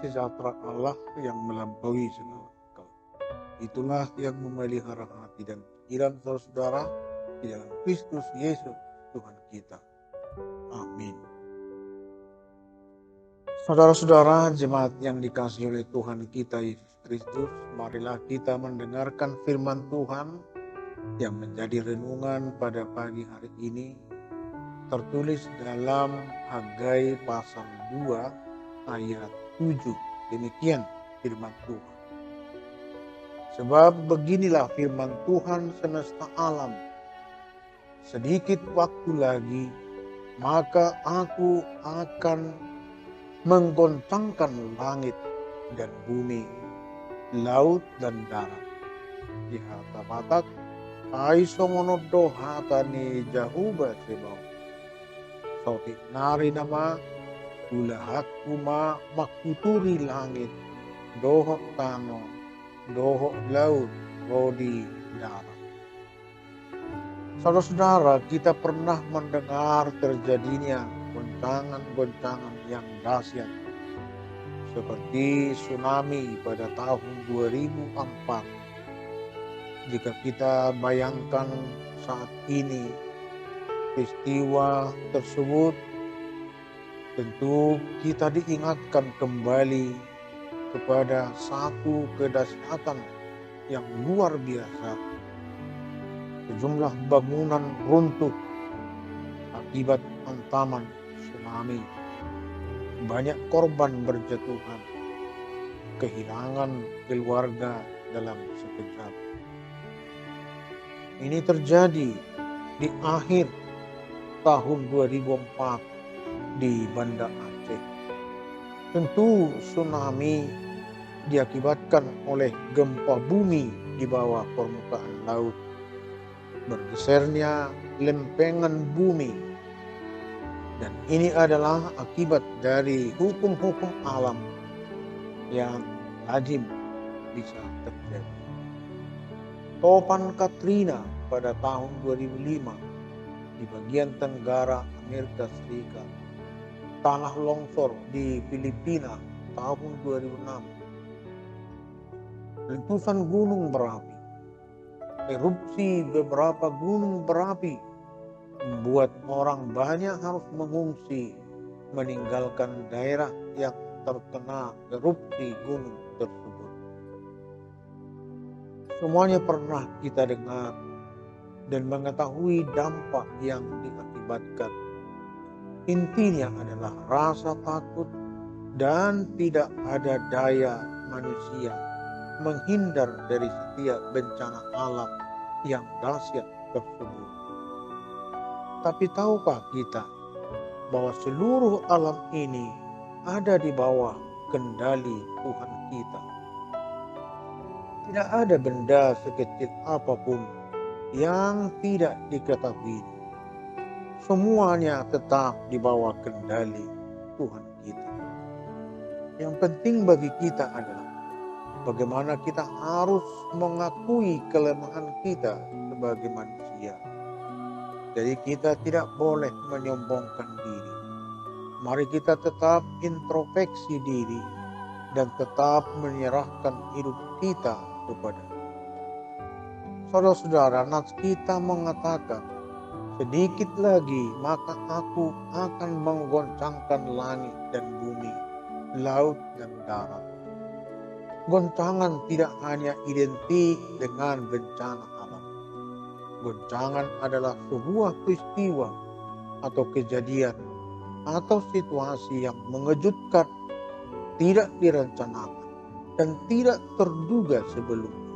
sejahtera Allah yang melampaui segala akal. Itulah yang memelihara hati dan pikiran saudara-saudara di dalam Kristus Yesus Tuhan kita. Amin. Saudara-saudara jemaat yang dikasihi oleh Tuhan kita Yesus Kristus, marilah kita mendengarkan firman Tuhan yang menjadi renungan pada pagi hari ini, tertulis dalam Hagai pasal 2 ayat 7. Demikian firman Tuhan. Sebab beginilah firman Tuhan semesta alam. Sedikit waktu lagi, maka aku akan menggoncangkan langit dan bumi, laut dan darat. Di hata batak, aiso monodo hatane jahuba sebau. Sauti nari nama ulahakuma makuturi langit, dohok tano, dohok laut, rodi darat. Saudara-saudara, kita pernah mendengar terjadinya goncangan-goncangan yang dahsyat seperti tsunami pada tahun 2004. Jika kita bayangkan saat ini peristiwa tersebut, tentu kita diingatkan kembali kepada satu kedahsyatan yang luar biasa. Sejumlah bangunan runtuh akibat hantaman tsunami. Banyak korban berjatuhan, kehilangan keluarga dalam sekejap. Ini terjadi di akhir tahun 2004 di Banda Aceh. Tentu tsunami diakibatkan oleh gempa bumi di bawah permukaan laut, bergesernya lempengan bumi, dan ini adalah akibat dari hukum-hukum alam yang lazim bisa terjadi. Topan Katrina pada tahun 2005 di bagian tenggara Amerika Serikat, tanah longsor di Filipina tahun 2006, letusan gunung berapi, erupsi beberapa gunung berapi membuat orang banyak harus mengungsi meninggalkan daerah yang terkena erupsi gunung tersebut. Semuanya pernah kita dengar dan mengetahui dampak yang diakibatkan. Intinya adalah rasa takut dan tidak ada daya manusia menghindar dari setiap bencana alam yang dahsyat tersebut. Tapi tahukah kita bahwa seluruh alam ini ada di bawah kendali Tuhan kita? Tidak ada benda sekecil apapun yang tidak diketahui. Semuanya tetap di bawah kendali Tuhan kita. Yang penting bagi kita adalah bagaimana kita harus mengakui kelemahan kita sebagai manusia. Jadi kita tidak boleh menyombongkan diri. Mari kita tetap introspeksi diri dan tetap menyerahkan hidup kita kepada Tuhan. Saudara-saudara, nats kita mengatakan, sedikit lagi maka aku akan menggoncangkan langit dan bumi, laut dan darat. Goncangan tidak hanya identik dengan bencana alam. Goncangan adalah sebuah peristiwa atau kejadian atau situasi yang mengejutkan, tidak direncanakan, dan tidak terduga sebelumnya.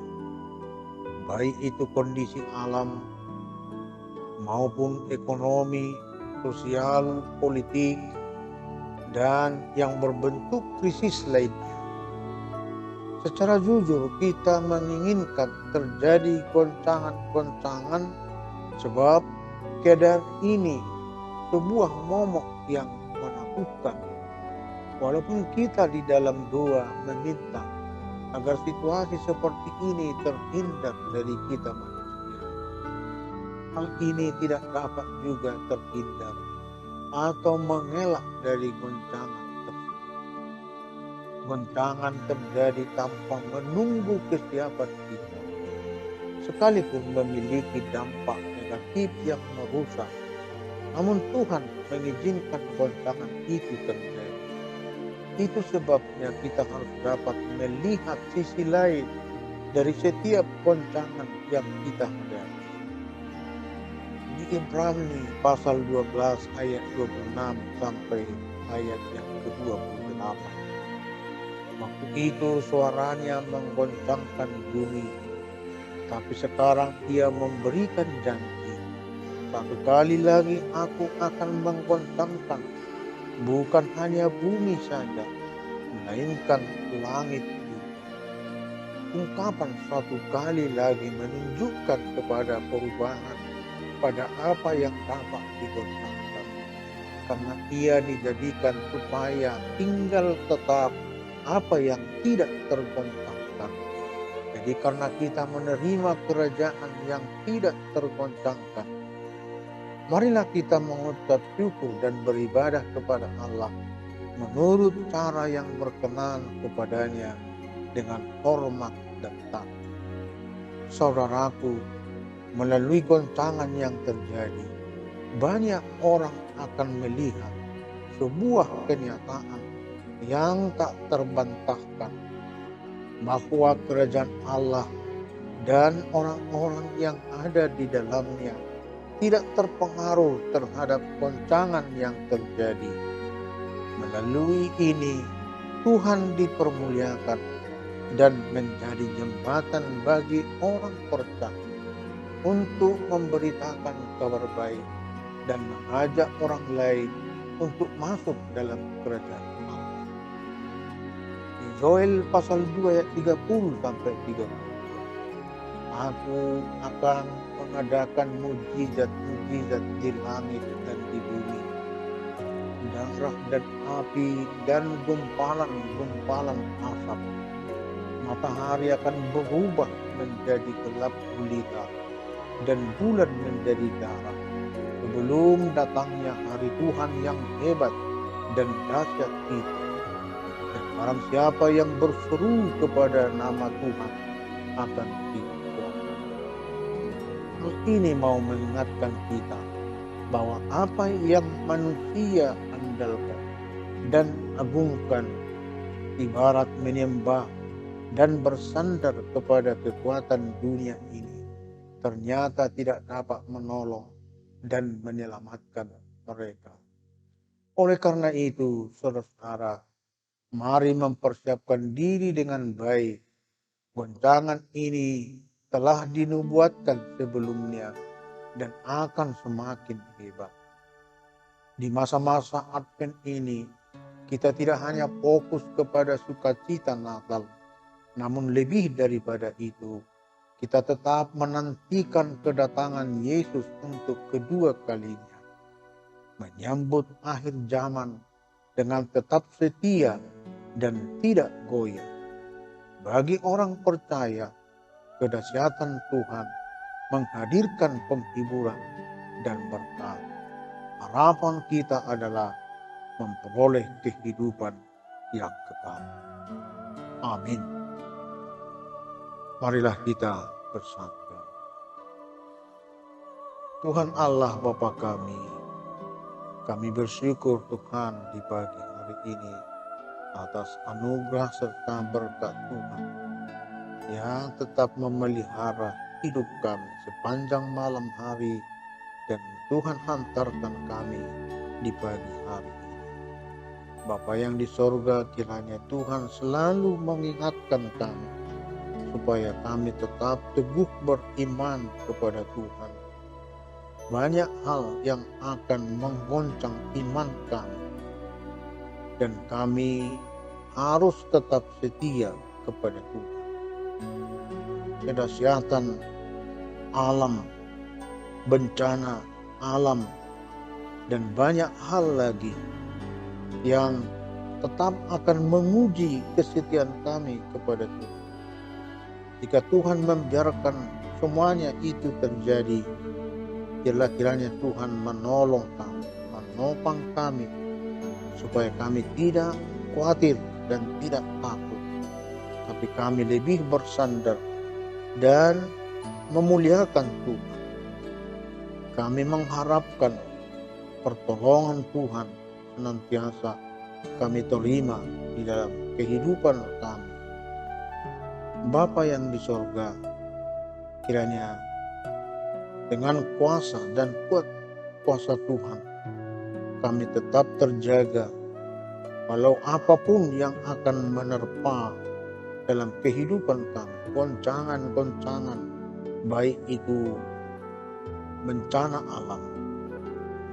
Baik itu kondisi alam maupun ekonomi, sosial, politik, dan yang berbentuk krisis lainnya. Secara jujur kita menginginkan terjadi goncangan-goncangan sebab keadaan ini sebuah momok yang menakutkan. Walaupun kita di dalam doa meminta agar situasi seperti ini terhindar dari kita manusia, hal ini tidak dapat juga terhindar atau mengelak dari goncangan tersebut. goncangan terjadi tanpa menunggu kesiapan kita, sekalipun memiliki dampak negatif yang merusak. Namun Tuhan mengizinkan goncangan itu terjadi. Itu sebabnya kita harus dapat melihat sisi lain dari setiap goncangan yang kita hadapi. Di Ibrani pasal 12 ayat 26 sampai ayat yang ke-28. Waktu itu suaranya menggoncangkan bumi, tapi sekarang Ia memberikan janji, satu kali lagi aku akan menggoncangkan bukan hanya bumi saja, melainkan langit juga. Ungkapan satu kali lagi menunjukkan kepada perubahan pada apa yang dapat digoncangkan, karena Ia dijadikan supaya tinggal tetap apa yang tidak tergoncangkan. Jadi karena kita menerima kerajaan yang tidak tergoncangkan, marilah kita mengucap syukur dan beribadah kepada Allah menurut cara yang berkenan kepadanya dengan hormat dan takut. Saudaraku, melalui goncangan yang terjadi, banyak orang akan melihat sebuah kenyataan yang tak terbantahkan, bahwa kerajaan Allah dan orang-orang yang ada di dalamnya tidak terpengaruh terhadap goncangan yang terjadi. Melalui ini, Tuhan dipermuliakan dan menjadi jembatan bagi orang percaya untuk memberitakan kabar baik dan mengajak orang lain untuk masuk dalam kerajaan Allah. Di Yoel pasal 2 ayat 30 sampai 32. Aku akan mengadakan mujizat-mujizat di langit dan di bumi, darah dan api dan gumpalan-gumpalan asap. Matahari akan berubah menjadi gelap gulita dan bulan menjadi darah, sebelum datangnya hari Tuhan yang hebat dan dahsyat itu. Dan barang siapa yang berseru kepada nama Tuhan akan diselamatkan. Hal ini mau mengingatkan kita bahwa apa yang manusia andalkan dan agungkan, ibarat menyembah dan bersandar kepada kekuatan dunia ini, ternyata tidak dapat menolong dan menyelamatkan mereka. Oleh karena itu, saudara-saudara, mari mempersiapkan diri dengan baik. Goncangan ini telah dinubuatkan sebelumnya dan akan semakin hebat. Di masa-masa Advent ini, kita tidak hanya fokus kepada sukacita Natal, namun lebih daripada itu, kita tetap menantikan kedatangan Yesus untuk kedua kalinya, menyambut akhir zaman dengan tetap setia dan tidak goyah. Bagi orang percaya, kedahsyatan Tuhan menghadirkan penghiburan dan berkat. Harapan kita adalah memperoleh kehidupan yang kekal. Amin. Marilah kita bersatu. Tuhan Allah Bapa kami bersyukur Tuhan di pagi hari ini atas anugerah serta berkat Tuhan yang tetap memelihara hidup kami sepanjang malam hari, dan Tuhan hantarkan kami di pagi hari ini. Bapa yang di sorga, kiranya Tuhan selalu mengingatkan kami supaya kami tetap teguh beriman kepada Tuhan. Banyak hal yang akan menggoncang iman kami, dan kami harus tetap setia kepada Tuhan. Kedahsyatan alam, bencana alam, dan banyak hal lagi yang tetap akan menguji kesetiaan kami kepada Tuhan. Jika Tuhan membiarkan semuanya itu terjadi, kiranya Tuhan menolong kami, menopang kami, supaya kami tidak khawatir dan tidak takut, tapi kami lebih bersandar dan memuliakan Tuhan. Kami mengharapkan pertolongan Tuhan senantiasa kami terima di dalam kehidupan kami. Bapa yang di sorga, kiranya dengan kuasa dan kuasa Tuhan kami tetap terjaga walau apapun yang akan menerpa dalam kehidupan kami, goncangan-goncangan, baik itu bencana alam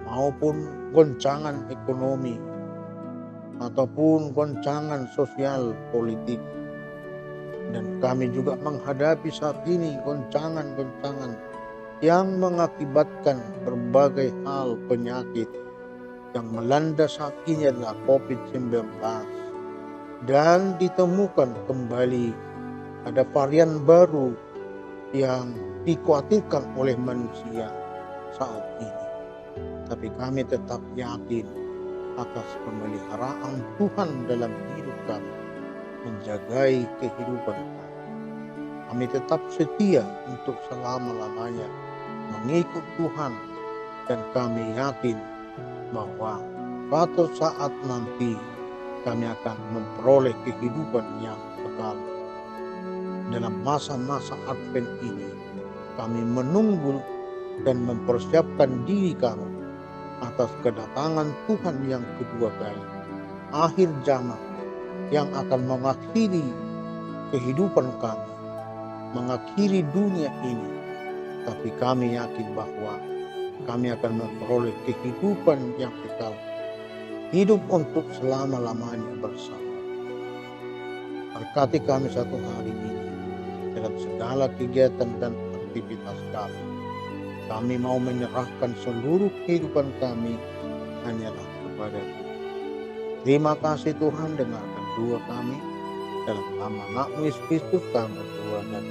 maupun goncangan ekonomi ataupun goncangan sosial politik. Dan kami juga menghadapi saat ini goncangan-goncangan yang mengakibatkan berbagai hal penyakit yang melanda saat ini adalah COVID-19. Dan ditemukan kembali ada varian baru yang dikhawatirkan oleh manusia saat ini. Tapi kami tetap yakin atas pemeliharaan Tuhan dalam hidup kami, menjagai kehidupan kami. Kami tetap setia untuk selama-lamanya mengikut Tuhan, dan kami yakin bahwa suatu saat nanti kami akan memperoleh kehidupan yang kekal. Dalam masa-masa Advent ini, kami menunggu dan mempersiapkan diri kami atas kedatangan Tuhan yang kedua kali, akhir zaman yang akan mengakhiri kehidupan kami, mengakhiri dunia ini. Tapi kami yakin bahwa kami akan memperoleh kehidupan yang kekal, hidup untuk selama-lamanya bersama. Berkati kami satu hari ini dalam segala kegiatan dan aktivitas kami. Kami mau menyerahkan seluruh kehidupan kami hanyalah kepada Tuhan. Terima kasih Tuhan, dengarkan doa kami dalam nama Yesus Kristus kami berdoa dan